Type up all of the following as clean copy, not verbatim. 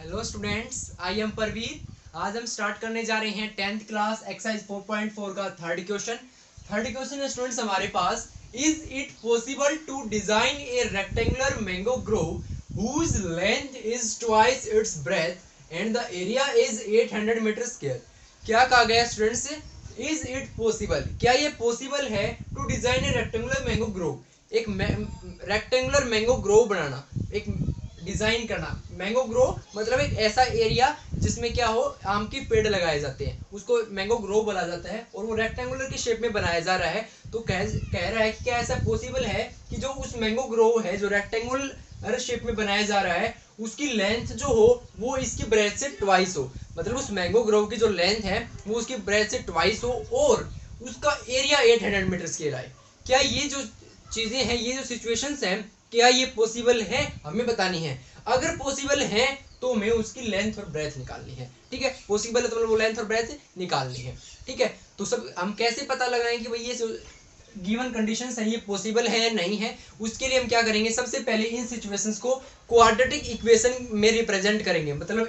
Hello students, I am Parveer. आज हम start करने जा रहे हैं 10th क्लास एक्सरसाइज 4.4 का थर्ड क्वेश्चन है स्टूडेंट्स हमारे पास। Is it possible to design a rectangular mango grove whose length is twice its breadth and the area is 800 metre square. क्या कहा गया स्टूडेंट्स? इज इट पॉसिबल, क्या ये possible है to design a rectangular mango grove, एक rectangular mango grove बनाना, एक design करना। मैंगो ग्रो मतलब एक ऐसा एरिया जिसमें क्या हो, आम की पेड़ लगाए जाते हैं, उसको मैंगो ग्रो बोला जाता है और वो रेक्टेंगुलर की शेप में बनाया जा रहा है। तो कह रहा है कि क्या ऐसा पॉसिबल है कि जो उस मैंगो ग्रो है जो रेक्टेंगुलर शेप में बनाया जा रहा है उसकी लेंथ जो हो वो इसकी ब्रेथ से ट्वाइस हो, मतलब उस मैंगो ग्रो की जो लेंथ है वो उसकी ब्रेथ से ट्वाइस हो और उसका एरिया 800 मीटर स्क्वायर आए। क्या ये जो चीजें हैं, ये जो सिचुएशंस हैं, क्या ये पॉसिबल है, हमें बतानी है। अगर पॉसिबल है तो हमें उसकी लेंथ और ब्रेथ निकालनी है। ठीक है, पॉसिबल है तो मतलब वो लेंथ और ब्रेथ निकालनी है। ठीक है, तो सब हम कैसे पता लगाएं कि भाई ये जो गिवन कंडीशंस है ये पॉसिबल है या नहीं है। उसके लिए हम क्या करेंगे, सबसे पहले इन सिचुएशंस को क्वाड्रेटिक इक्वेशन में रिप्रेजेंट करेंगे, मतलब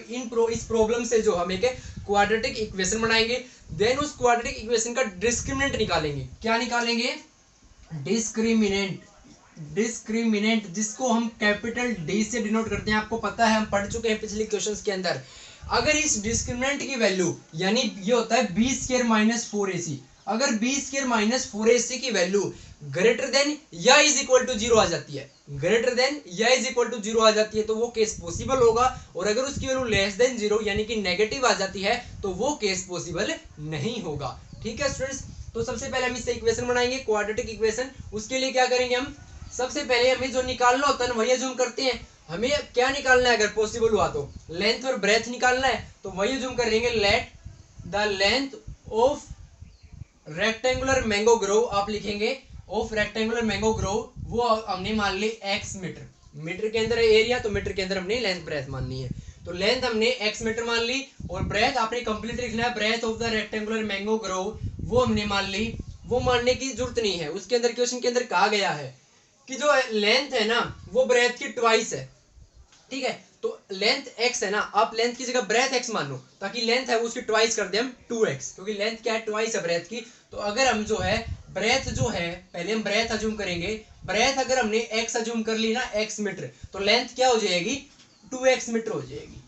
इस प्रॉब्लम से जो हम एक क्वाड्रेटिक इक्वेशन बनाएंगे। देन उस क्वाड्रेटिक इक्वेशन का डिस्क्रिमिनेंट निकालेंगे। क्या निकालेंगे? डिस्क्रिमिनेंट, जिसको हम कैपिटल डी से डिनोट करते हैं। आपको पता है, हम पढ़ चुके हैं पिछले क्वेश्चंस के अंदर। अगर इस डिस्क्रिमिनेंट की वैल्यू, यानी ये होता है बी स्क्वायर माइनस 4ac, अगर बी स्क्वायर माइनस 4ac की वैल्यू ग्रेटर देन या इज इक्वल टू 0 आ जाती है, ग्रेटर देन या इज इक्वल टू 0 आ जाती है तो वो केस पॉसिबल होगा। और अगर उसकी वैल्यू लेस देन 0 यानी कि नेगेटिव आ जाती है तो वो केस पॉसिबल नहीं होगा। ठीक है स्टूडेंट्स, तो सबसे पहले हम इससे इक्वेशन बनाएंगे, क्वाड्रेटिक इक्वेशन। उसके लिए क्या करेंगे हम, सबसे पहले हमें जो निकालना होता है वही जूम करते हैं। हमें क्या निकालना है अगर पॉसिबल हुआ तो लेंथ और ब्रेथ निकालना है, तो वही जूम करेंगे। Let the length of rectangular mango Grove, आप लिखेंगे ऑफ रेक्टेंगुलर मैंगो ग्रोव, वो हमने मान ली x मीटर। मीटर के अंदर एरिया तो मीटर के अंदर हमने लेंथ ब्रेथ माननी है, तो लेंथ हमने x मीटर मान ली और ब्रेथ आपने कंप्लीट लिखना है। Breadth of the rectangular mango grove वो हमने मान ली, वो मानने की जरूरत नहीं है। उसके अंदर क्वेश्चन के अंदर कहा गया है कि जो लेंथ है ना वो ब्रेथ की ट्वाइस है। ठीक है, तो लेंथ x है ना, आप लेंथ की जगह ब्रेथ x मान लो ताकि लेंथ है वो उसकी ट्वाइस कर दे हम 2x, क्योंकि लेंथ क्या है, ट्वाइस है ब्रेथ की। तो अगर हम जो है ब्रेथ जो है, पहले हम ब्रेथ अज्यूम करेंगे। ब्रेथ अगर हमने x अज्यूम कर ली ना, x मीटर, तो लेंथ क्या हो जाएगी, 2x मीटर हो जाएगी।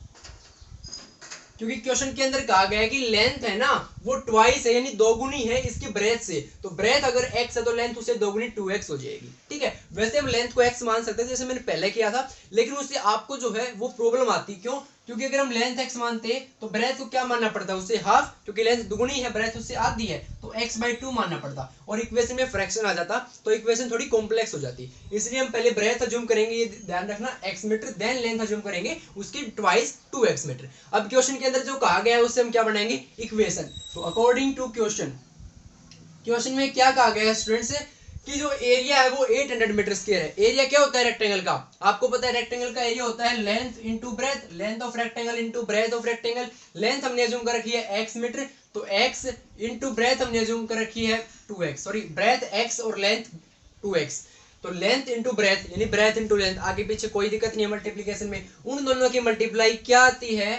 क्योंकि क्वेश्चन के अंदर कहा गया है कि लेंथ है ना वो ट्वाइस है, यानी दोगुनी है इसकी ब्रेथ से। तो ब्रेथ अगर x है तो लेंथ उससे दोगुनी 2x हो जाएगी। ठीक है, वैसे हम लेंथ को x मान सकते हैं जैसे मैंने पहले किया था, लेकिन उससे आपको जो है वो प्रॉब्लम आती। क्यों? क्योंकि अगर हम लेंथ x मानते तो ब्रेथ को क्या मानना पड़ता, उससे हाफ, क्योंकि लेंथ दुगुनी है ब्रेथ उससे आधी है, तो x/2 मानना पड़ता और इक्वेशन में फ्रैक्शन आ जाता, तो इक्वेशन थोड़ी कॉम्प्लेक्स हो जाती। इसलिए हम पहले ब्रेथ अज्यूम करेंगे, ये ध्यान रखना, x metre, then length assume करेंगे उसकी ट्वाइस 2x मीटर। अब क्वेश्चन के अंदर जो कहा गया है उससे हम क्या बनाएंगे, इक्वेशन। तो अकॉर्डिंग टू क्वेश्चन में क्या कहा गया है स्टूडेंट्स कि जो एरिया है वो 800 मीटर स्क्वायर है। एरिया क्या होता है रेक्टेंगल का, आपको पता है रेक्टेंगल का एरिया होता है length into breadth, length of rectangle into breadth of rectangle. Length हमने अज्यूम कर रखी है x मीटर, तो x इनटू ब्रेथ हमने अज्यूम कर रखी है 2x, सॉरी ब्रेथ x और लेंथ 2x। तो लेंथ इनटू ब्रेथ यानी ब्रेथ इनटू लेंथ, आगे पीछे कोई दिक्कत नहीं है मल्टीप्लिकेशन में। उन दोनों की मल्टीप्लाई क्या आती है,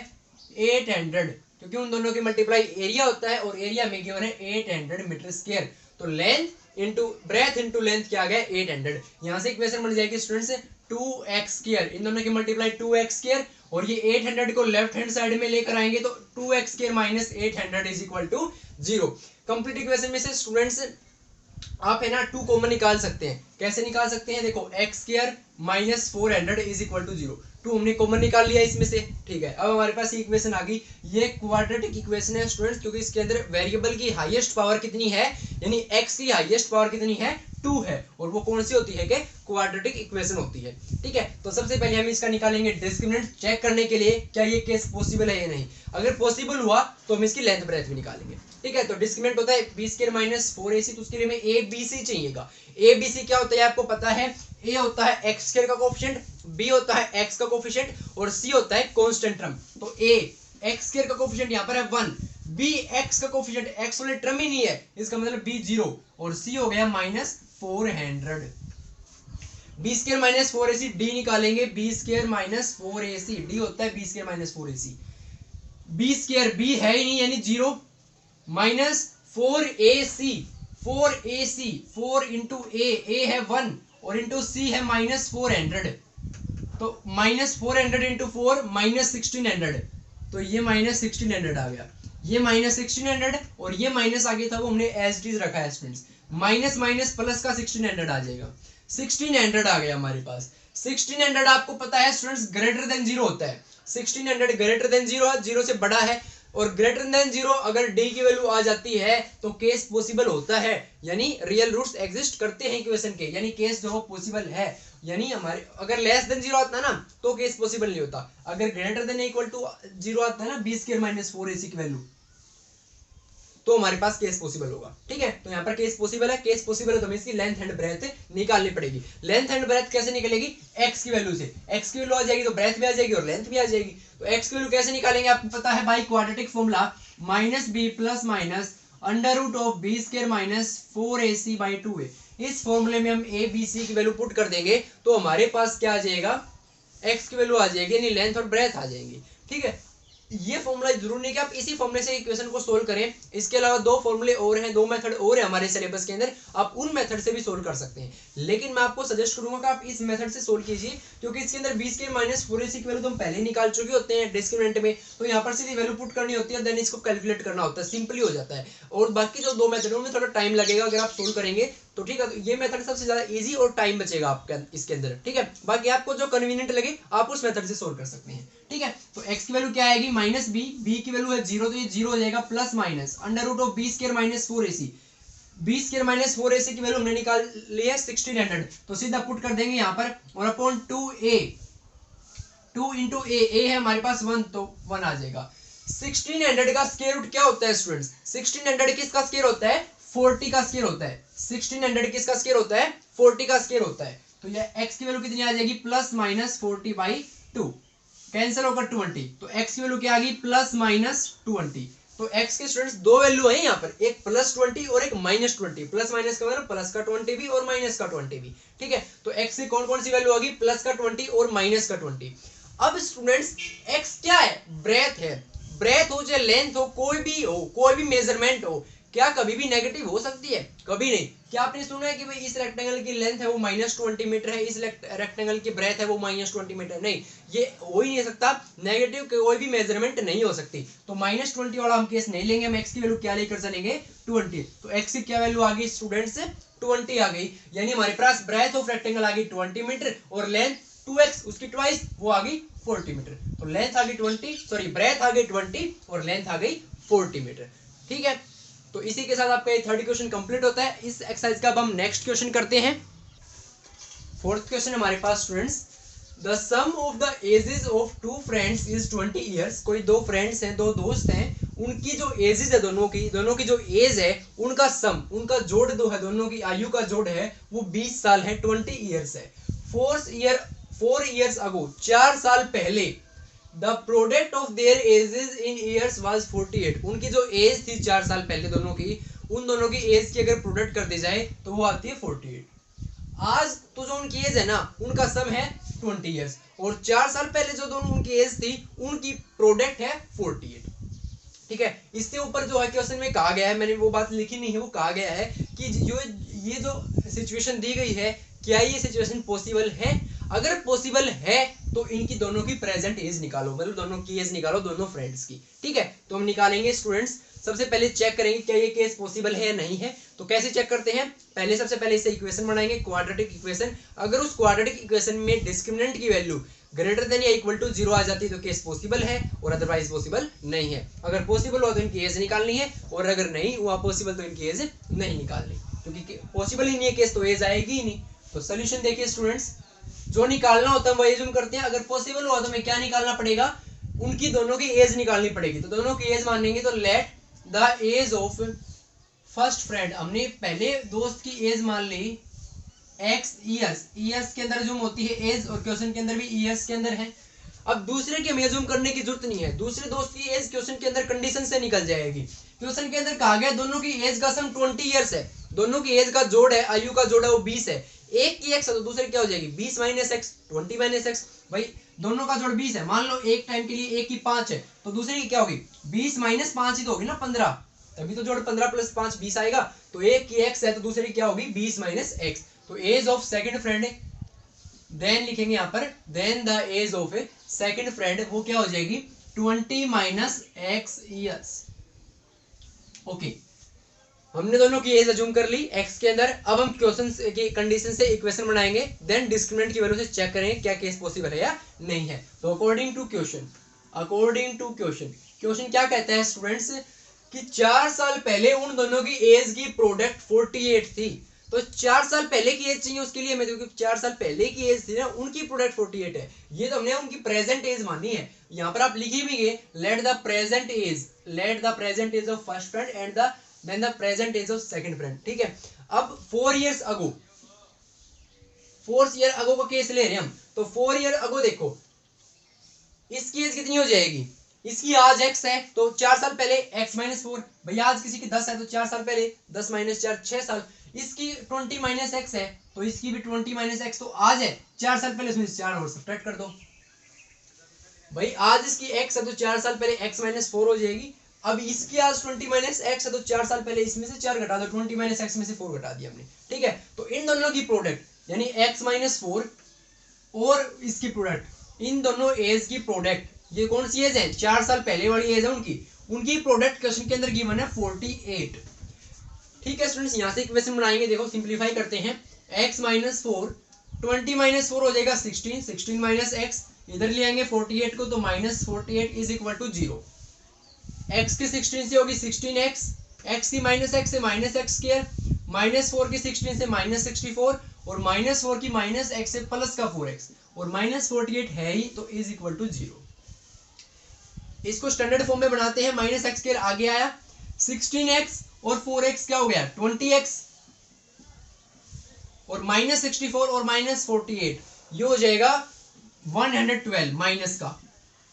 800, क्योंकि उन दोनों की मल्टीप्लाई एरिया होता है और एरिया में गिवन है 800 मीटर स्क्वायर। तो length into breadth into length क्या आ गया, 800। यहां से इक्वेशन बन जाएगी स्टूडेंट्स 2x स्क्वायर, इन दोनों की मल्टीप्लाई 2x स्क्वायर, और ये 800 को लेफ्ट हैंड साइड में लेकर आएंगे तो 2x square minus 800 is equal to 0। Complete equation में से स्टूडेंट्स आप है ना 2 कॉमन निकाल सकते हैं। कैसे निकाल सकते हैं, देखो x square minus 400 is equal to 0, 2 हमने कॉमन निकाल लिया इसमें से। ठीक है, अब हमारे पास ये इक्वेशन आ गई। ये क्वाड्रेटिक इक्वेशन है स्टूडेंट्स, क्योंकि इसके अंदर वेरिएबल की हाईएस्ट पावर कितनी है, यानी x की हाईएस्ट पावर कितनी है, 2 है, और वो कौन सी होती है कि क्वाड्रेटिक इक्वेशन होती है। ठीक है, तो सबसे पहले हम इसका निकालेंगे डिस्क्रिमिनेंट, चेक करने के लिए क्या ये केस पॉसिबल है या नहीं। अगर पॉसिबल हुआ तो हम इसकी लेंथ ब्रेथ भी निकालेंगे। ठीक है, तो डिस्क्रिमिनेंट होता है बी स्क्वायर माइनस 4ac, तो उसके लिए हमें ए बी सी चाहिएगा। ए बी सी क्या होता है आपको पता है, ए होता है एक्स स्क्वायर का कोफिशिएंट, बी होता है एक्स का कोफिशिएंट और सी होता है कांस्टेंट टर्म। तो ए एक्स स्क्वायर का कोफिशिएंट यहाँ पर है 1, बी एक्स का कोफिशिएंट, एक्स वाले टर्म ही नहीं है, इसका मतलब बी 0 और सी हो गया minus 400। B square minus 4ac, D निकालेंगे, B square minus 4ac, D होता है B square minus 4ac, B square B है ही नहीं यानी 0 माइनस 4ac, 4 इंटू ए है 1 और इंटू सी है माइनस 400, तो माइनस 400 इंटू 4 माइनस 1600, तो ये माइनस 1600 आ गया, ये माइनस 1600 और ये माइनस आगे था वो हमने एज इट इज रखा है स्टूडेंट्स, माइनस माइनस प्लस का 1600 आ जाएगा, 1600 आ गया हमारे पास। 1600 आपको पता है स्टूडेंट्स ग्रेटर देन 0 होता है, 1600 ग्रेटर देन 0 है, 0 से बड़ा है, और ग्रेटर देन 0 अगर डी की वैल्यू आ जाती है तो केस पॉसिबल होता है, यानी रियल रूट्स एग्जिस्ट करते हैं इक्वेशन के, यानी केस जो पॉसिबल है, यानी हमारे अगर लेस देन 0 आता है ना तो केस पॉसिबल नहीं होता, अगर ग्रेटर देन इक्वल टू 0 आता है ना बी स्क्वायर माइनस 4ac की वैल्यू तो हमारे पास केस पॉसिबल होगा। ठीक है, तो यहाँ पर केस पॉसिबल है, केस पॉसिबल है तो हमें इसकी लेंथ एंड ब्रेथ निकालनी पड़ेगी। लेंथ एंड ब्रेथ कैसे निकलेगी, x की वैल्यू से, x की वैल्यू आ जाएगी तो ब्रेथ भी आ जाएगी और लेंथ भी आ जाएगी। तो x की वैल्यू कैसे निकालेंगे आपको पता है भाई, quadratic formula minus b plus minus under root of b square minus 4ac by 2a। इस फॉर्मूले में हम a b c की वैल्यू पुट कर देंगे तो हमारे पास क्या आ जाएगा, x की वैल्यू आ जाएगी यानी लेंथ और ब्रेथ आ जाएंगी। ठीक है, ये फॉर्मूला जरूर नहीं कि आप इसी फॉर्मूले से इक्वेशन को सोल्व करें, इसके अलावा दो फॉर्मूले और हैं, दो मेथड और है हमारे सिलेबस के अंदर, आप उन मेथड से भी सोल्व कर सकते हैं, लेकिन मैं आपको सजेस्ट करूंगा कि आप इस मेथड से सोल्व कीजिए क्योंकि इसके अंदर बी स्क्वायर माइनस 4ac की वैल्यू तो हम पहले ही निकाल चुके होते हैं डिस्क्रिमिनेंट में, तो यहाँ पर सीधी वैल्यू पुट करनी होती है, देन इसको कैलकुलेट करना होता है, सिंपली हो जाता है। और बाकी जो दो मेथड में थोड़ा टाइम लगेगा अगर आप सोल्व करेंगे तो ठीक है, तो ये मेथड सबसे ज्यादा इजी और टाइम बचेगा आपका इसके अंदर। ठीक है, बाकी आपको जो कन्वीनियंट लगे आप उस मेथड से सोल्व कर सकते हैं। ठीक है, तो x की वैल्यू क्या आएगी माइनस बी, बी की वैल्यू है 0 तो ये 0 हो जाएगा, plus minus under root of b square minus 4ac, B square minus 4ac की वैल्यू हमने निकाल ली है 1600, तो सीधा पुट कर देंगे यहाँ पर, और अपॉन 2a, 2 इंटू ए है हमारे पास 1 तो 1 आ जाएगा। 1600 का स्क्वायर रूट क्या होता है स्टूडेंट्स, 1600 किसका स्क्वायर होता है, 40 का स्क्वायर होता है, 1600 किसका स्क्वायर होता है, 40 का स्क्वायर होता है, तो ये x की वैल्यू कितनी आ जाएगी, प्लस माइनस 40 बाई 2, कैंसिल होकर 20, तो x की वैल्यू क्या आ गई, प्लस माइनस 20। तो x के स्टूडेंट्स दो वैल्यू है यहाँ पर, एक प्लस 20 और एक माइनस 20, प्लस माइनस का मतलब प्लस का 20 भी और माइनस का 20 भी। ठीक है, तो x की कौन कौन सी वैल्यू होगी, प्लस का 20 और माइनस का 20। अब स्टूडेंट्स x क्या है, ब्रेथ है, ब्रेथ हो चाहे लेंथ हो, कोई भी हो, कोई भी मेजरमेंट हो, क्या कभी भी नेगेटिव हो सकती है, कभी नहीं। क्या आपने सुना है कि भाई इस रेक्टेंगल की लेंथ है वो माइनस 20 मीटर है, इस रेक्टेंगल की ब्रेथ है वो माइनस 20 मीटर, नहीं, ये हो ही नहीं सकता, नेगेटिव कोई भी मेजरमेंट नहीं हो सकती। तो माइनस 20 वाला हम केस नहीं लेंगे, हम x की वैल्यू क्या लेकर चलेंगे, 20, तो x की क्या वैल्यू आ गई स्टूडेंट्स, 20 आ गई, यानी हमारे पास ब्रेथ ऑफ रेक्टेंगल आ गई 20 मीटर और लेंथ 2x उसकी ट्वाइस वो आ गई 40 मीटर, तो लेंथ आ गई 20, सॉरी ब्रेथ आ गई 20 और लेंथ आ गई 40 मीटर। ठीक है, तो इसी के साथ आपका ये थर्ड क्वेश्चन कंप्लीट होता है। इस एक्सरसाइज का अब हम नेक्स्ट क्वेश्चन करते हैं। फोर्थ क्वेश्चन हमारे पास students, the sum of the ages of two friends is 20 years. कोई दो फ्रेंड्स हैं, दो दोस्त हैं, उनकी जो एजेस है दोनों की जो एज है उनका सम, उनका जोड़ दो है, दोनों की आयु का जोड़ है वो 20 साल है, 20 इयर्स है। 4 years ago, 4 साल पहले, the product of their edges in years was 48। उनकी जो एज थी 4 साल पहले दोनों की, उन दोनों की एज की अगर प्रोडक्ट कर दी जाए तो वो आती है 48। आज तो जो उनकी एज है ना उनका सम है 20 इयर्स, और 4 साल पहले जो दोनों उनकी एज थी उनकी प्रोडक्ट है 48। ठीक है, इससे ऊपर जो है क्वेश्चन में कहा गया है, मैंने वो बात लिखी नहीं है, वो कहा गया है कि ये जो सिचुएशन दी गई है, क्या ये सिचुएशन पॉसिबल है, अगर पॉसिबल है तो इनकी दोनों की प्रेजेंट एज निकालो, मतलब दोनों की एज निकालो, दोनों फ्रेंड्स की। ठीक है, तो हम निकालेंगे स्टूडेंट्स, सबसे पहले चेक करेंगे क्या ये केस पॉसिबल है या नहीं है। तो कैसे चेक करते हैं, सबसे पहले इसे इक्वेशन बनाएंगे, क्वाड्रेटिक इक्वेशन। अगर उस क्वाड्रेटिक इक्वेशन में डिस्क्रिमिनेंट की वैल्यू ग्रेटर देन या इक्वल टू 0 आ जाती है तो केस पॉसिबल है, और अदरवाइज पॉसिबल नहीं है। अगर पॉसिबल हुआ तो इनकी एज निकालनी है, और अगर नहीं हुआ पॉसिबल तो इनकी एज नहीं निकालनी, क्योंकि पॉसिबल ही नहीं है केस तो एज आएगी ही नहीं। तो सोल्यूशन देखिए स्टूडेंट्स, जो निकालना होता है वो एज्यूम करते हैं, अगर पॉसिबल हुआ तो हमें क्या निकालना पड़ेगा, उनकी दोनों की एज निकालनी पड़ेगी। तो दोनों की एज मानेंगे तो let the age of first friend, हमने पहले दोस्त की एज मान ली x ईयर्स के अंदर जूम होती है एज, और क्वेश्चन के अंदर भी ईयर्स के अंदर है। अब दूसरे की हमें जूम करने की जरूरत नहीं है, दूसरे दोस्त की एज क्वेश्चन के अंदर कंडीशन से निकल जाएगी। क्वेश्चन के अंदर कहा गया दोनों की एज का सम 20 इयर्स है, दोनों की एज का जोड़ है, आयु का जोड़ है वो 20 है। एक की x है तो दूसरे क्या हो जाएगी 20 माइनस एक्स 20 माइनस एक्स। भाई दोनों का जोड़ 20 है, मान लो एक टाइम के लिए एक की 5 है तो दूसरे की क्या होगी 20 माइनस 5 ही तो होगी ना 15, तभी तो जोड़ 15 प्लस 5 20 आएगा। तो एक की x है तो दूसरे की क्या होगी 20 माइनस एक्स। तो age of second friend then लिखेंगे यहाँ पर, then the age of a second friend वो क्या हो जाएगी 20 माइनस एक्स ईयर्स। ओके, हमने दोनों की एज अज्यूम कर ली x के अंदर। अब हम क्वेश्चन की कंडीशन से इक्वेशन बनाएंगे, देन डिस्क्रिमिनेंट की वैल्यू से चेक करेंगे क्या केस पॉसिबल है या नहीं है। तो अकॉर्डिंग टू क्वेश्चन क्वेश्चन क्या कहता है स्टूडेंट्स कि 4 साल पहले उन दोनों की एज की प्रोडक्ट 48 थी। तो 4 साल पहले की एज चाहिए उसके लिए, मैं देखो 4 साल पहले की एज थी ना, उनकी प्रोडक्ट 48 है। ये तो हमने उनकी प्रेजेंट एज मानी है। यहाँ पर आप लिखी भी गए let the present age of first friend and then the present age of second friend. ठीक है, अब 4 ईयर अगो का केस ले रहे हैं हम। तो 4 ईयर अगो देखो इसकी एज कितनी हो जाएगी, इसकी आज x है तो 4 साल पहले x माइनस 4, भैया आज किसी की 10 है तो 4 साल पहले 10 माइनस 4 6 साल। इसकी 20 माइनस एक्स है तो इसकी भी 20 माइनस एक्स, तो आज है 4 साल पहले उसमें 4 और सब्ट्रैक्ट कर दो। भाई आज इसकी x है तो 4 साल पहले x माइनस 4 हो जाएगी। अब इसकी आज 20 माइनस एक्स है तो 4 साल पहले इसमें से 4 घटा दो, 20 माइनस एक्स में से 4 घटा दिया हमने। ठीक है, तो इन दोनों की प्रोडक्ट यानी x माइनस 4 और इसकी प्रोडक्ट, इन दोनों एज की प्रोडक्ट, ये कौन सी एज है 4 साल पहले वाली एज है उनकी प्रोडक्ट क्वेश्चन के अंदर गिवन है 48। ठीक है स्टूडेंट्स, यहां से इक्वेशन बनाएंगे, देखो सिंपलीफाई करते हैं। x माइनस 4 20 माइनस 4 हो जाएगा 16 माइनस एक्स, इधर ले आएंगे 48 को तो minus 48 is equal to 0। x की 16 से होगी 16x, x की माइनस x से माइनस एक्स स्क्वायर, माइनस 4 की 16 से माइनस 64 और माइनस 4 की माइनस x से प्लस का 4x और माइनस 48 है ही तो इज इक्वल टू 0। इसको स्टैंडर्ड फॉर्म में बनाते हैं, माइनस एक्स स्क्वायर आगे आया 16x और 4x क्या हो गया 20x और माइनस 64 और माइनस 48 ये हो जाएगा 112 माइनस का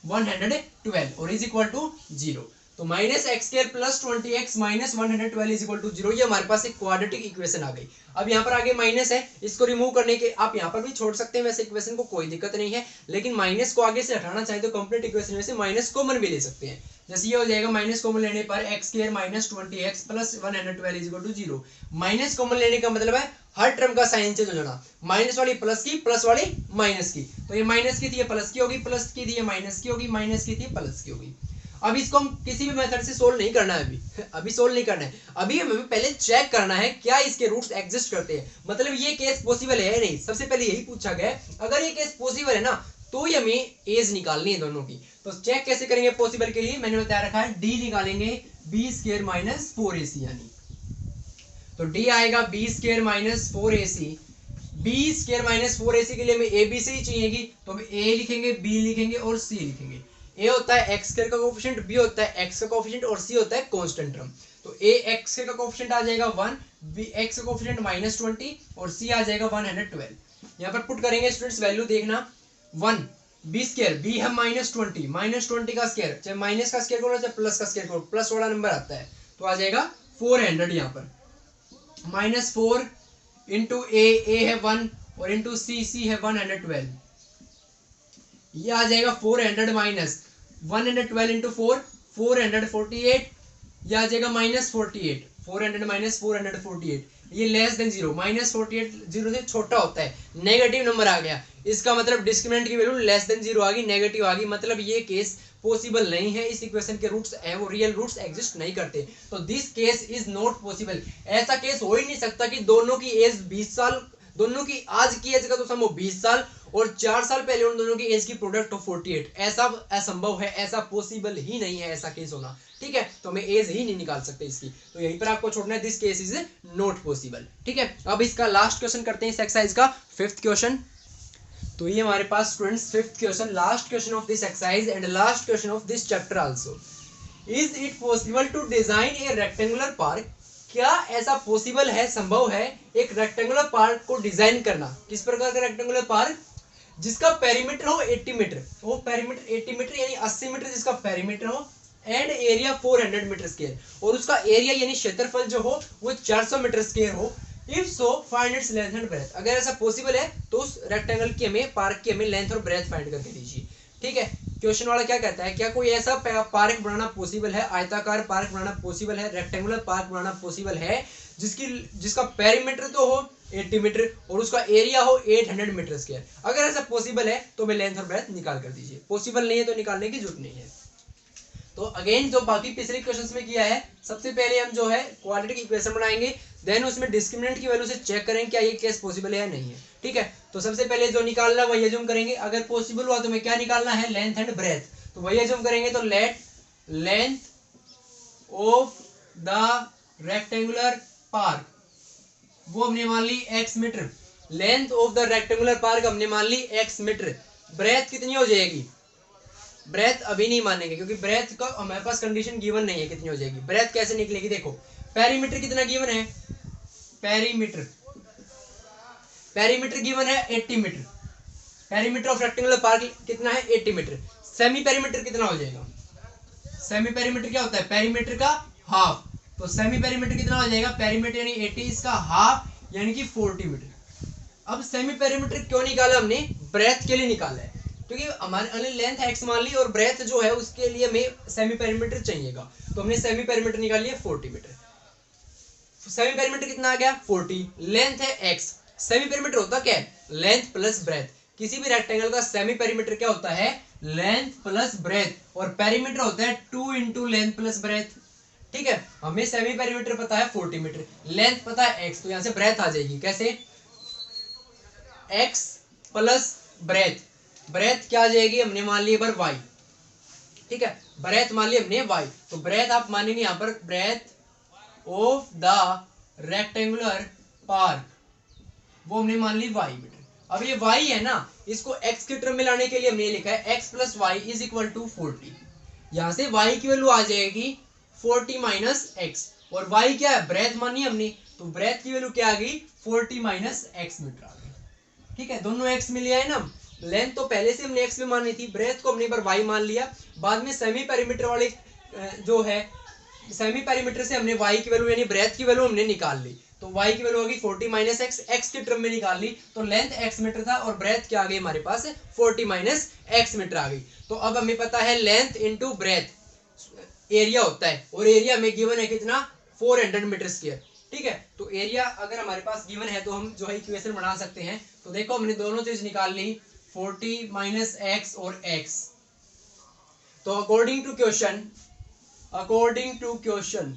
112 और इज इक्वल टू 0। तो minus x square plus 20x minus 112 is equal to 0, ये हमारे पास एक क्वाड्रेटिक इक्वेशन आ गई। अब यहाँ पर आगे माइनस है, इसको रिमूव करने के आप यहाँ पर भी छोड़ सकते हैं वैसे इक्वेशन को, कोई दिक्कत नहीं है, लेकिन माइनस को आगे से हटाना चाहे तो कंप्लीट इक्वेशन में से माइनस कॉमन भी ले सकते हैं। जैसे ये हो जाएगा माइनस कॉमन लेने पर x square minus 20x plus 112 is equal to 0। Minus common लेने का मतलब है हर टर्म का साइन चेंज हो जाना, माइनस वाली प्लस की, प्लस वाली माइनस की। तो ये माइनस की थी ये प्लस की होगी, प्लस की थी ये माइनस की होगी, माइनस की थी प्लस की होगी। अब इसको हम किसी भी मेथड से सोल्व नहीं करना है, अभी सोल्व नहीं करना है, अभी हमें पहले चेक करना है क्या इसके रूट्स एग्जिस्ट करते हैं, मतलब ये केस पॉसिबल है या नहीं। सबसे पहले यही पूछा गया है, अगर ये केस पॉसिबल है ना तो ही हमें एज निकालनी है दोनों की। तो चेक कैसे करेंगे पॉसिबल के लिए, मैंने बताया रखा है डी निकालेंगे बी स्क्वायर माइनस 4ac, यानी तो डी आएगा b square minus 4ac। B square minus 4ac के लिए हमें ए बी सी चाहिएगी, तो हम ए लिखेंगे, बी लिखेंगे और सी लिखेंगे। ए होता है एक्स स्क्वायर का कोएफिशिएंट, बी होता है एक्स का कोएफिशिएंट और सी होता है कांस्टेंट टर्म। तो ए एक्स स्क्वायर का कोएफिशिएंट आ जाएगा 1, बी एक्स का कोएफिशिएंट माइनस 20 और सी आ जाएगा 112। यहाँ पर पुट करेंगे स्टूडेंट्स वैल्यू देखना, 1 बी स्क्वायर, बी है माइनस 20 का स्क्वायर, चाहे माइनस का स्क्वायर करो चाहे प्लस का स्क्वायर करो, प्लस वाला नंबर आता है तो आ जाएगा 400। यहाँ पर माइनस 4 इंटू ए है 1 और इंटू सी है 112, ये आ जाएगा 400 माइनस 112 इंटू 4 448, ये आ जाएगा माइनस 48, 400 माइनस 448, ये लेस देन 0, माइनस 48 0 से छोटा होता है, नेगेटिव नंबर आ गया, इसका मतलब डिस्क्रिमिनेंट की वैल्यू लेस देन 0 आ गई, नेगेटिव आ गई, मतलब ये केस पॉसिबल नहीं है। इस इक्वेशन के रूट्स है वो रियल रूट्स एग्जिस्ट नहीं करते, तो this case is not possible. ऐसा केस हो ही नहीं सकता कि दोनों की एज 20 साल, दोनों की आज की एज का तो सम हो 20 साल और 4 साल पहले उन दोनों की एज की प्रोडक्ट हो 48, ऐसा असंभव है, ऐसा पॉसिबल ही नहीं है ऐसा केस होना। ठीक है, तो हमें एज ही नहीं निकाल सकते इसकी, तो यहीं पर आपको छोड़ना है, this case is not possible. ठीक है, अब इसका लास्ट क्वेश्चन करते हैं इस एक्सरसाइज का, 5th क्वेश्चन। तो ये हमारे पास students 5th question, last question of this exercise and last question of this chapter also. Is it possible to design a rectangular park, क्या ऐसा पॉसिबल है, संभव है एक रेक्टेंगुलर पार्क को डिजाइन करना। किस प्रकार का रेक्टेंगुलर पार्क, जिसका पेरीमीटर हो 80 मीटर, वो पेरीमीटर 80 मीटर यानी 80 मीटर जिसका पेरीमीटर हो, एंड एरिया 400 मीटर स्क्वायर, और उसका एरिया यानी क्षेत्रफल जो हो वो 400 मीटर स्क्वायर हो, if so find its length and breadth, अगर ऐसा पॉसिबल है तो उस रेक्टेंगल की हमें पार्क की हमें लेंथ और ब्रेथ फाइंड करके दीजिए। ठीक है, क्वेश्चन वाला क्या कहता है, क्या कोई ऐसा पार्क बनाना पॉसिबल है, आयताकार पार्क बनाना पॉसिबल है, रेक्टेंगुलर पार्क बनाना पॉसिबल है जिसका पेरीमीटर तो हो 80 मीटर और उसका एरिया हो 800 मीटर स्क्वायर। अगर ऐसा पॉसिबल है तो हमें लेंथ और ब्रेथ निकाल कर दीजिए, पॉसिबल नहीं है तो निकालने की जरूरत नहीं है। तो अगेन जो बाकी पिछले क्वेश्चंस में किया है, सबसे पहले हम जो है क्वाड्रेटिक इक्वेशन बनाएंगे, देन उसमें डिस्क्रिमिनेंट की वैल्यू से चेक करेंगे क्या ये केस पॉसिबल है या नहीं है। ठीक है, तो सबसे पहले जो निकालना है वही अज्यूम करेंगे, अगर पॉसिबल हुआ तो हमें क्या निकालना है, लेंथ एंड ब्रेथ, तो वही अज्यूम करेंगे। तो let length of the rectangular park वो हमने मान ली x metre, length of the rectangular park हमने मान ली x मीटर, ब्रेथ कितनी हो जाएगी, ब्रेथ अभी नहीं मानेंगे क्योंकि ब्रेथ का हमारे पास कंडीशन गिवन नहीं है कितनी हो जाएगी। ब्रेथ कैसे निकलेगी, देखो पेरीमीटर कितना गिवन है, पेरीमीटर गिवन है 80 metre, perimeter of rectangular park कितना है 80 मीटर। सेमी पेरीमीटर कितना हो जाएगा, सेमी पेरीमीटर क्या होता है, पेरीमीटर का हाफ, तो सेमी पेरीमीटर कितना हो जाएगा, पेरीमीटर यानी 80 इसका हाफ यानी कि 40 मीटर। अब सेमी पेरीमीटर क्यों निकाला हमने, ब्रेथ के लिए निकाला है क्योंकि हमारे लेंथ x मान ली और ब्रेथ जो है उसके लिए हमें सेमी पेरीमीटर चाहिएगा, तो हमने सेमी पेरीमीटर निकाल लिया 40 मीटर। सेमी पेरीमीटर कितना आ गया 40, लेंथ है x, सेमी पेरीमीटर होता क्या है, लेंथ प्लस ब्रेथ, किसी भी रेक्टेंगल का सेमी पेरीमीटर क्या होता है, लेंथ प्लस ब्रेथ, और पेरीमीटर होता है 2 इंटू लेंथ प्लस ब्रेथ। ठीक है, हमें सेमी पेरीमीटर पता है 40 मीटर, लेंथ पता है x, तो यहां से ब्रेथ आ जाएगी, कैसे x प्लस ब्रेथ, ब्रेथ क्या आ जाएगी, हमने मान ली पर y। ठीक है, ब्रेथ मान ली हमने y, तो ब्रेथ आप मानेंगे यहां पर breadth of the rectangular park वो हमने मान ली y मीटर। अब ये y है ना, इसको x के टर्म में लाने के लिए हमने लिखा है x plus y is equal to 40, यहां से y की वैल्यू आ जाएगी 40 माइनस x, और y क्या है, ब्रेथ मानी हमने, तो ब्रेथ की वैल्यू क्या आ गई 40 माइनस x मीटर आ गई। ठीक है, दोनों x में लिया है ना, लेंथ तो पहले से हमने x में मानी थी, ब्रेथ को हमने पर y मान लिया, बाद में सेमी पेरीमीटर वाले जो है सेमी पेरीमीटर से हमने y की वैल्यू यानी ब्रेथ की वैल्यू हमने निकाल ली, तो y की वैल्यू होगी 40 माइनस x, x के टर्म में निकाल ली, तो लेंथ x मीटर था और ब्रेथ क्या आ गई हमारे पास 40 माइनस x मीटर आ गई। तो अब हमें पता है लेंथ इंटू ब्रेथ एरिया होता है, और एरिया में गिवन है कितना 400 मीटर स्क्वायर। ठीक है, तो एरिया अगर हमारे पास गिवन है तो हम जो है इक्वेशन बना सकते हैं। तो देखो हमने दोनों चीज निकाल ली, 40 माइनस x और x, तो अकॉर्डिंग टू क्वेश्चन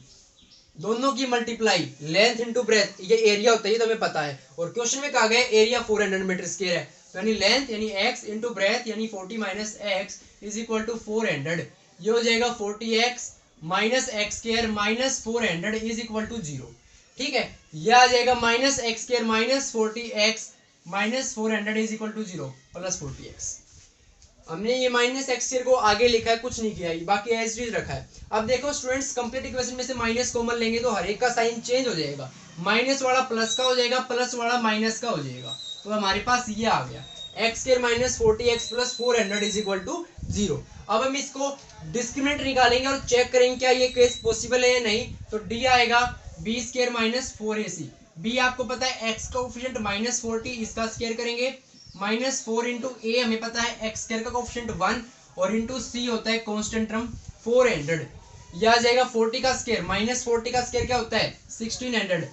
दोनों की मल्टीप्लाई लेंथ इंटू ब्रेथ ये एरिया होता है, ये तो हमें पता है, और क्वेश्चन में कहा गया एरिया 400 मीटर स्क्वायर है, तो यानी लेंथ यानी x इंटू ब्रेथ यानी 40 minus x is equal to 400, ये हो जाएगा 40x minus x square minus 400 is equal to 0। ठीक है, यह आ जाएगा minus x square minus 40x minus 400 is equal to 0 plus 40x। हमने ये माइनस एक्स स्क्वायर को आगे लिखा है, कुछ नहीं किया, बाकी एज इट इज रखा है। अब देखो स्टूडेंट्स, कंप्लीट इक्वेशन में से माइनस कॉमन लेंगे तो हर एक का साइन चेंज हो जाएगा, माइनस वाला प्लस का हो जाएगा, प्लस वाला माइनस का हो जाएगा, तो हमारे पास ये आ गया x square minus 40x plus 400 is equal to 0। अब हम इसको डिस्क्रिमिनेंट निकालेंगे और चेक करेंगे क्या ये केस पॉसिबल है या नहीं, तो डी आएगा b square minus 4ac, B आपको पता है x कोएफिशिएंट माइनस 40, इसका स्क्वायर करेंगे माइनस 4 इंटू ए हमें पता है एक्स स्क्वायर का कोएफिशिएंट 1 और इंटू सी होता है कांस्टेंट टर्म 400, यह आ जाएगा 40 का स्क्वायर माइनस 40 का स्क्वायर क्या होता है 1600,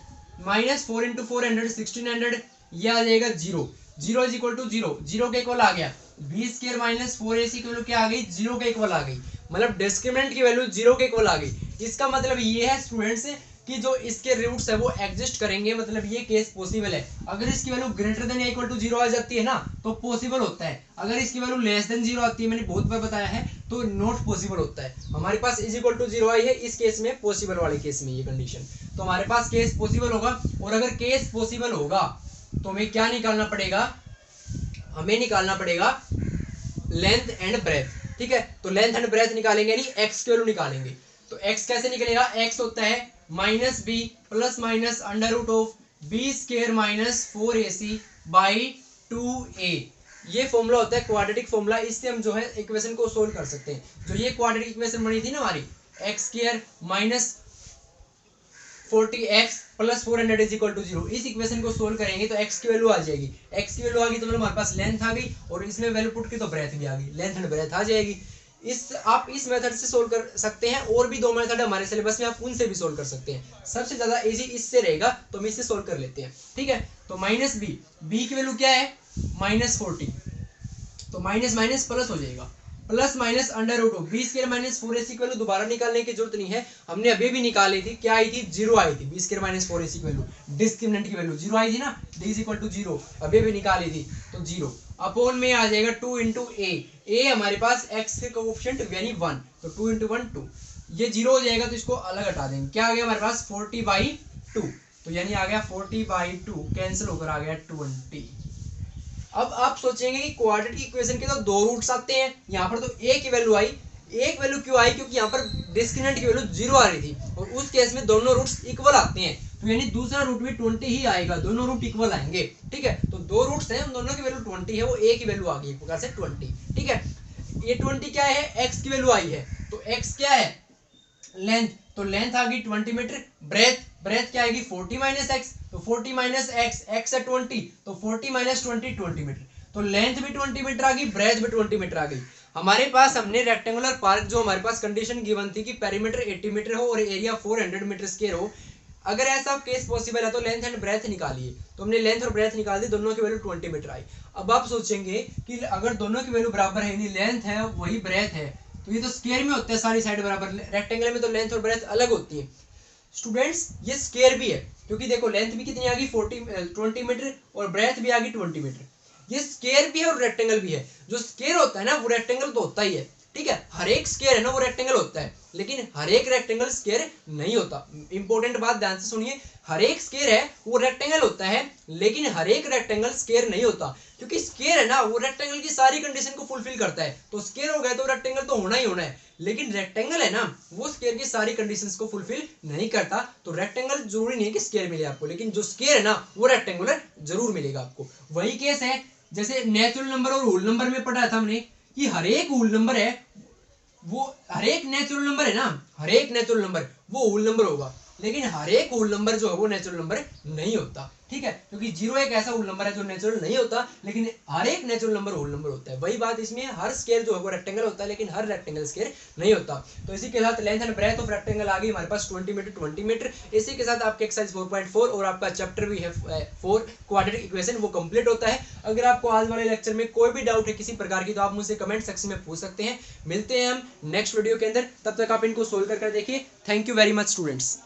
माइनस 4 इंटू 400 1600, यह आ जाएगा 0, 0 इज इक्वल टू 0, 0 के इक्वल आ गया, बी स्क्वायर माइनस 4ac की वैल्यू क्या आ गई 0 के इक्वल आ गई, मतलब डिस्क्रिमिनेंट की वैल्यू 0 के इक्वल आ गई। इसका मतलब ये है स्टूडेंट्स कि जो इसके रूट्स है वो एग्जिस्ट करेंगे, मतलब ये केस पॉसिबल है। अगर इसकी वैल्यू ग्रेटर देन या इक्वल टू 0 आ जाती है ना तो पॉसिबल होता है, अगर इसकी वैल्यू लेस देन 0 आती है, मैंने बहुत बार बताया है, तो नॉट पॉसिबल होता है। हमारे पास इज इक्वल टू 0 आई है इस केस में, पॉसिबल वाले केस में ये कंडीशन, तो हमारे पास केस पॉसिबल होगा। और अगर केस पॉसिबल होगा तो हमें क्या निकालना पड़ेगा, हमें निकालना पड़ेगा लेंथ एंड ब्रेथ। ठीक है, तो लेंथ एंड ब्रेथ निकालेंगे यानी एक्स की वैल्यू निकालेंगे, तो एक्स कैसे निकलेगा, एक्स होता है minus b plus minus under root of b square minus 4ac by 2a, ये फॉर्मूला होता है क्वाड्रेटिक फॉर्मूला, इससे हम जो है इक्वेशन को सोल्व कर सकते हैं। जो ये क्वाड्रेटिक इक्वेशन बनी थी ना हमारी x square minus 40x plus 400 is equal to 0। इस इक्वेशन को सोल्व करेंगे तो x की वैल्यू आ जाएगी, x की वैल्यू आ गई तो मतलब हमारे पास लेंथ आ गई, और इसमें वैल्यू पुट की तो ब्रेथ भी आ गई, लेंथ एंड ब्रेथ आ जाएगी। आप इस मेथड से सोल्व कर सकते हैं, और भी 2 मेथड हमारे सिलेबस में, आप उनसे भी सोल्व कर सकते हैं। सबसे ज्यादा इजी इससे रहेगा तो हम इससे सोल्व कर लेते हैं, ठीक है। तो माइनस बी की वैल्यू क्या है -40, तो माइनस माइनस प्लस हो जाएगा, plus minus under root of b square minus 4ac की वैल्यू दोबारा निकालने की जरूरत नहीं है, हमने अभी भी निकाली थी। क्या आई थी? 0 आई थी। बी स्क्वायर माइनस 4ac की वैल्यू, डिस्क्रिमिनेंट की वैल्यू 0 आई थी ना, d इज इक्वल टू 0, अभी भी निकाली थी, तो 0 अपॉन में आ जाएगा 2 इंटू ए हमारे पास x के कोएफिशिएंट यानी 1, तो 2 इंटू 1 2, ये 0 हो जाएगा तो इसको अलग हटा देंगे। क्या आ गया हमारे पास 40/2, तो यानी आ गया 40/2, कैंसिल होकर आ गया 20। अब आप सोचेंगे कि क्वाड्रेटिक इक्वेशन के तो 2 रूट्स आते हैं, यहाँ पर तो a की वैल्यू आई, एक वैल्यू क्यों आई? क्योंकि यहाँ पर डिस्क्रिमिनेंट की वैल्यू 0 आ रही थी, और उस केस में दोनों रूट्स इक्वल आते हैं, तो यानी दूसरा रूट भी 20 ही आएगा, दोनों रूट इक्वल आएंगे, ठीक है। तो 2 रूट्स हैं, उन दोनों की वैल्यू 20 है, वो a की वैल्यू आ गई एक प्रकार से 20, ठीक है। ये 20 क्या है? x की वैल्यू आई है, तो x क्या है? लेंथ, तो लेंथ आ गई 20 मीटर, ब्रेथ क्या आएगी 40 माइनस एक्स, तो 40 माइनस एक्स, एक्स है 20, तो 40 माइनस 20 मीटर, तो लेंथ भी 20 मीटर आ गई, ब्रेथ भी 20 मीटर आ गई। हमारे पास हमने रेक्टेंगुलर पार्क जो हमारे पास कंडीशन गिवन थी कि पेरीमीटर 80 मीटर हो और एरिया 400 मीटर स्क्वायर हो, अगर ऐसा केस पॉसिबल है तो लेंथ एंड ब्रेथ निकालिए, तो हमने लेंथ और ब्रेथ निकाल दी, दोनों की वैल्यू 20 मीटर आई। अब आप सोचेंगे कि अगर दोनों की वैल्यू बराबर है, यानी लेंथ है वही ब्रेथ है, तो ये तो स्क्वायर में होते हैं सारी साइड बराबर, रेक्टेंगल में तो लेंथ और ब्रेथ अलग होती है। स्टूडेंट्स ये स्क्वायर भी है, क्योंकि देखो लेंथ भी कितनी आ गई 20 मीटर, और ब्रेथ भी आ गई 20 मीटर, ये स्क्वायर भी है और रेक्टेंगल भी है। जो स्क्वायर होता है ना वो रेक्टेंगल तो होता ही है, ठीक है, हर एक स्क्वायर है ना वो रेक्टेंगल होता है, लेकिन हर एक रेक्टेंगल स्क्वायर नहीं होता। इंपॉर्टेंट बात ध्यान से सुनिए, हर एक स्क्वायर है वो रेक्टेंगल होता है, लेकिन हर एक रेक्टेंगल स्क्वायर नहीं होता, क्योंकि स्क्वायर है ना वो रेक्टेंगल की सारी कंडीशन को फुलफिल करता है, तो स्क्वायर हो गया तो रेक्टेंगल तो होना ही होना है, लेकिन रेक्टेंगल है ना वो स्क्वायर की सारी कंडीशंस को फुलफिल नहीं करता, तो रेक्टेंगल जरूरी नहीं है कि स्क्वायर मिले आपको, लेकिन जो स्क्वायर है ना वो रेक्टेंगुलर जरूर मिलेगा आपको। वही केस है जैसे नेचुरल नंबर और होल नंबर में पढ़ा था हमने कि हर एक होल नंबर है वो, हर एक नेचुरल नंबर है ना, हर एक नेचुरल नंबर वो होल नंबर होगा, लेकिन हर एक होल नंबर जो है वो नेचुरल नंबर नहीं होता, ठीक है, क्योंकि 0 एक ऐसा होल नंबर है जो नेचुरल नहीं होता, लेकिन हर एक नेचुरल नंबर होल नंबर होता है। वही बात इसमें, हर स्क्वायर जो है वो रेक्टेंगल होता है, लेकिन हर रेक्टेंगल स्क्वायर नहीं होता। तो इसी के साथ length and breadth of rectangle आ गई हमारे पास 20 मीटर। इसी के साथ आपके एक्सरसाइज 4.4 और आपका चैप्टर भी है 4 क्वाड्रेटिक इक्वेशन, वो कंप्लीट होता है। अगर आपको आज वाले लेक्चर में कोई भी डाउट है किसी प्रकार की, तो आप मुझसे कमेंट सेक्शन में पूछ सकते हैं। मिलते हैं हम नेक्स्ट वीडियो के अंदर, तब तक आप इनको सोल्व कर देखिए। Thank you very much students.